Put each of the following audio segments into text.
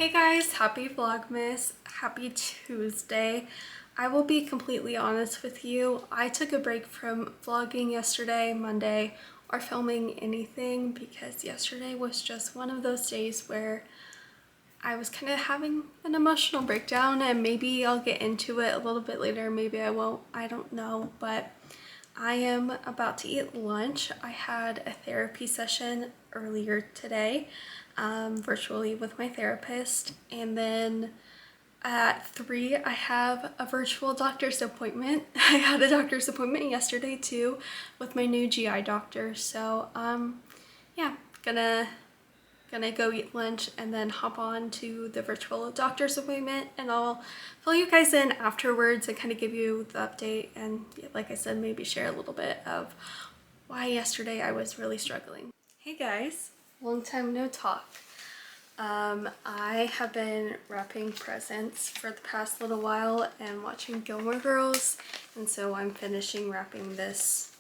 Hey guys, happy Vlogmas, happy Tuesday. I will be completely honest with you. I took a break from vlogging yesterday, Monday, or filming anything because yesterday was just one of those days where I was kind of having an emotional breakdown, and maybe I'll get into it a little bit later, maybe I won't, I don't know, but I am about to eat lunch. I had a therapy session earlier today, virtually with my therapist, and then at 3 I have a virtual doctor's appointment. I had a doctor's appointment yesterday too with my new GI doctor, so yeah, gonna go eat lunch and then hop on to the virtual doctor's appointment, and I'll fill you guys in afterwards and kind of give you the update and, like I said, maybe share a little bit of why yesterday I was really struggling. Hey guys, long time no talk. I have been wrapping presents for the past little while and watching Gilmore Girls, and so I'm finishing wrapping this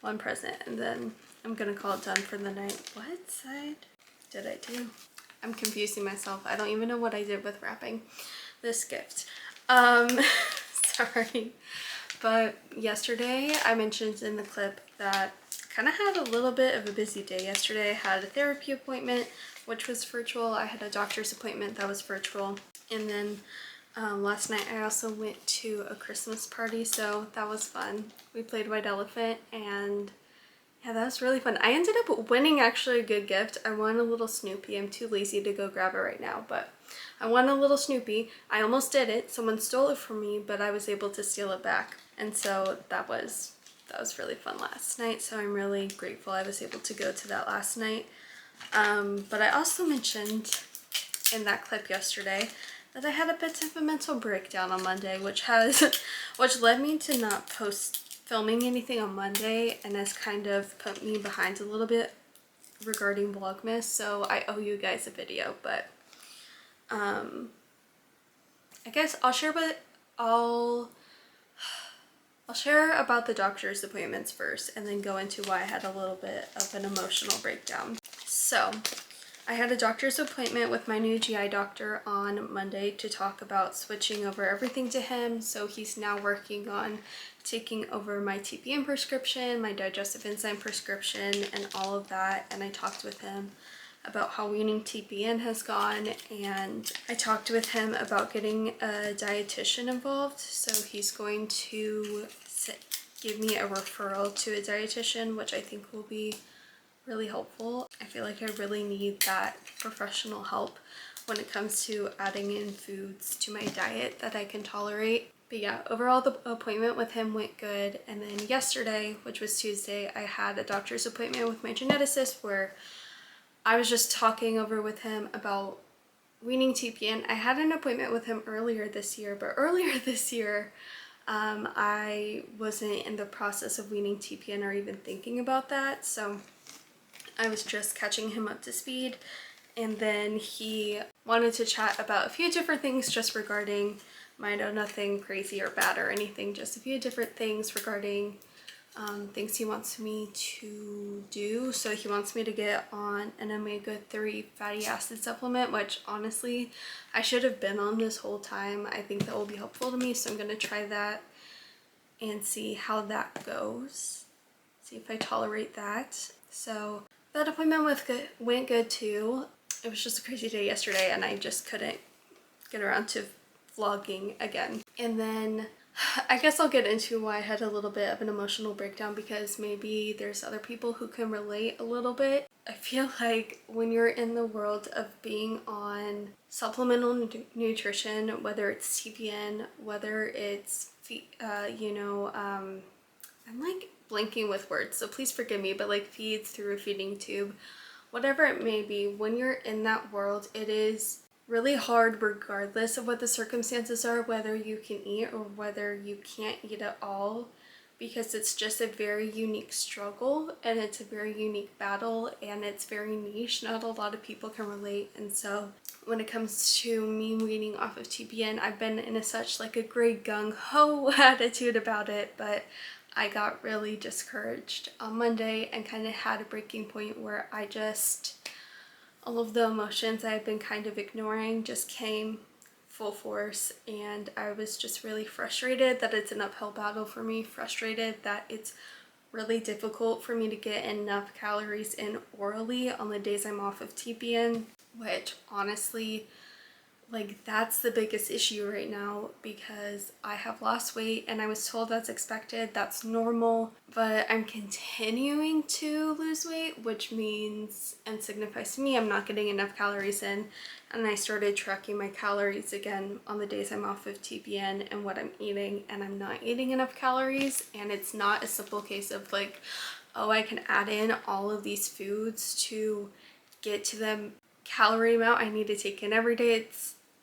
one present and then I'm gonna call it done for the night. What side did I do? I'm confusing myself. I don't even know what I did with wrapping this gift. Sorry. But yesterday I mentioned in the clip that I kind of had a little bit of a busy day yesterday. I had a therapy appointment, which was virtual. I had a doctor's appointment that was virtual. And then last night I also went to a Christmas party, so that was fun. We played White Elephant, and yeah, that was really fun. I ended up winning actually a good gift. I won a little Snoopy. I'm too lazy to go grab it right now, but I won a little Snoopy. I almost did it. Someone stole it from me, but I was able to steal it back. And so that was really fun last night. So I'm really grateful I was able to go to that last night. But I also mentioned in that clip yesterday that I had a bit of a mental breakdown on Monday, which led me to not post filming anything on Monday, and has kind of put me behind a little bit regarding Vlogmas, so I owe you guys a video. But I guess I'll share about the doctor's appointments first and then go into why I had a little bit of an emotional breakdown. So I had a doctor's appointment with my new GI doctor on Monday to talk about switching over everything to him. So he's now working on taking over my TPN prescription, my digestive enzyme prescription, and all of that. And I talked with him about how weaning TPN has gone, and I talked with him about getting a dietitian involved. So he's going to give me a referral to a dietitian, which I think will be really helpful. I feel like I really need that professional help when it comes to adding in foods to my diet that I can tolerate. But yeah, overall the appointment with him went good. And then yesterday, which was Tuesday, I had a doctor's appointment with my geneticist where I was just talking over with him about weaning TPN. I had an appointment with him earlier this year, but earlier this year I wasn't in the process of weaning TPN or even thinking about that. So I was just catching him up to speed, and then he wanted to chat about a few different things just regarding nothing crazy or bad or anything, just a few different things regarding things he wants me to do. So he wants me to get on an omega-3 fatty acid supplement, which honestly I should have been on this whole time. I think that will be helpful to me, so I'm going to try that and see how that goes, see if I tolerate that. So that appointment went good too. It was just a crazy day yesterday and I just couldn't get around to vlogging again. And then I guess I'll get into why I had a little bit of an emotional breakdown, because maybe there's other people who can relate a little bit. I feel like when you're in the world of being on supplemental nutrition, whether it's TPN, whether it's I'm like blanking with words, so please forgive me, but like feeds through a feeding tube, whatever it may be, when you're in that world, it is really hard regardless of what the circumstances are, whether you can eat or whether you can't eat at all, because it's just a very unique struggle and it's a very unique battle and it's very niche. Not a lot of people can relate. And so when it comes to me weaning off of TPN, I've been in such like a great gung-ho attitude about it, but I got really discouraged on Monday and kind of had a breaking point where I just all of the emotions I've been kind of ignoring just came full force, and I was just really frustrated that it's an uphill battle for me, frustrated that it's really difficult for me to get enough calories in orally on the days I'm off of TPN, which honestly, like, that's the biggest issue right now, because I have lost weight and I was told that's expected, that's normal, but I'm continuing to lose weight, which means and signifies to me I'm not getting enough calories in. And I started tracking my calories again on the days I'm off of TPN and what I'm eating, and I'm not eating enough calories. And it's not a simple case of like, oh, I can add in all of these foods to get to the calorie amount I need to take in every day.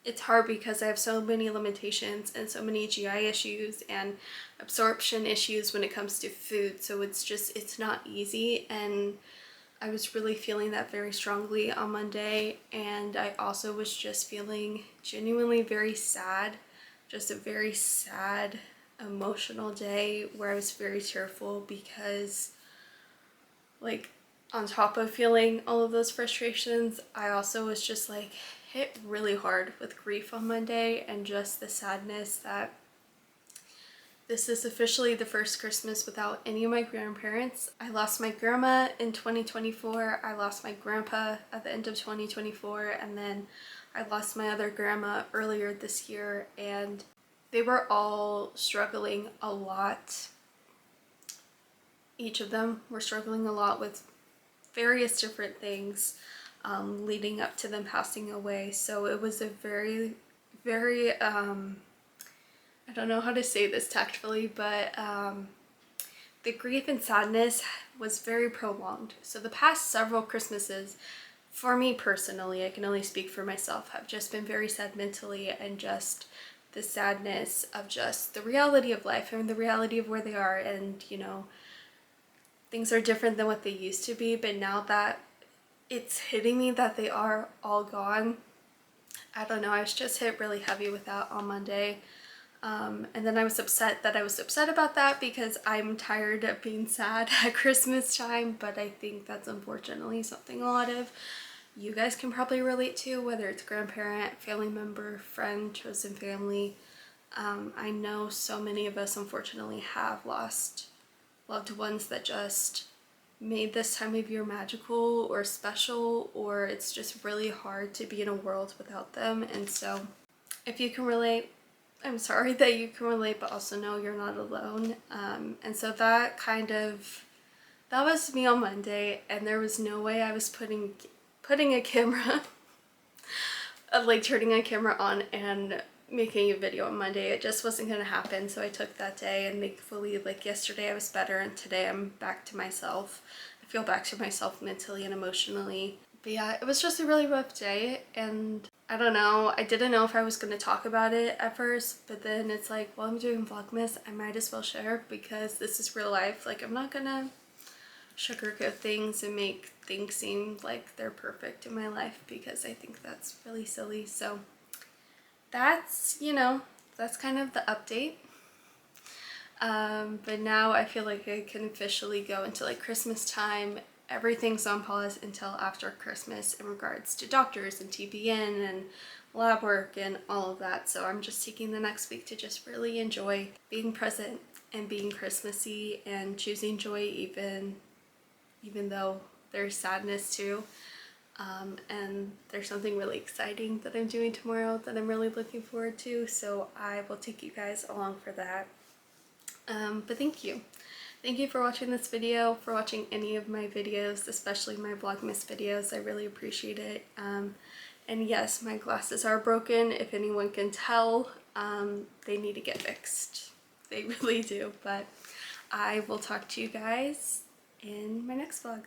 It's hard because I have so many limitations and so many GI issues and absorption issues when it comes to food. So it's not easy, and I was really feeling that very strongly on Monday. And I also was just feeling genuinely very sad, just a very sad, emotional day where I was very tearful because, like, on top of feeling all of those frustrations, I also was just like hit really hard with grief on Monday, and just the sadness that this is officially the first Christmas without any of my grandparents. I lost my grandma in 2024, I lost my grandpa at the end of 2024, and then I lost my other grandma earlier this year, and they were all struggling a lot. Each of them were struggling a lot with various different things leading up to them passing away. So it was a very, very, I don't know how to say this tactfully, but the grief and sadness was very prolonged. So the past several Christmases, for me personally, I can only speak for myself, have just been very sad mentally, and just the sadness of just the reality of life and the reality of where they are. And, you know, things are different than what they used to be, but now that it's hitting me that they are all gone, I don't know, I was just hit really heavy with that on Monday. And then I was upset about that because I'm tired of being sad at Christmas time, but I think that's unfortunately something a lot of you guys can probably relate to, whether it's grandparent, family member, friend, chosen family. I know so many of us unfortunately have lost loved ones that just made this time of year magical or special, or it's just really hard to be in a world without them. And so if you can relate, I'm sorry that you can relate, but also know you're not alone. And so that was me on Monday, and there was no way I was putting a camera like turning a camera on and making a video on Monday. It just wasn't gonna happen. So I took that day, and thankfully, like, yesterday I was better, and today I'm back to myself. I feel back to myself mentally and emotionally. But yeah, it was just a really rough day, and I don't know, I didn't know if I was gonna talk about it at first, but then it's like, well, I'm doing Vlogmas, I might as well share, because this is real life. Like, I'm not gonna sugarcoat things and make things seem like they're perfect in my life, because I think that's really silly. So that's, you know, that's kind of the update. But now I feel like I can officially go into like Christmas time. Everything's on pause until after Christmas in regards to doctors and TPN and lab work and all of that. So I'm just taking the next week to just really enjoy being present and being Christmassy and choosing joy, even though there's sadness too. And there's something really exciting that I'm doing tomorrow that I'm really looking forward to, so I will take you guys along for that. But thank you. Thank you for watching this video, for watching any of my videos, especially my Vlogmas videos. I really appreciate it. And yes, my glasses are broken. If anyone can tell, they need to get fixed. They really do. But I will talk to you guys in my next vlog.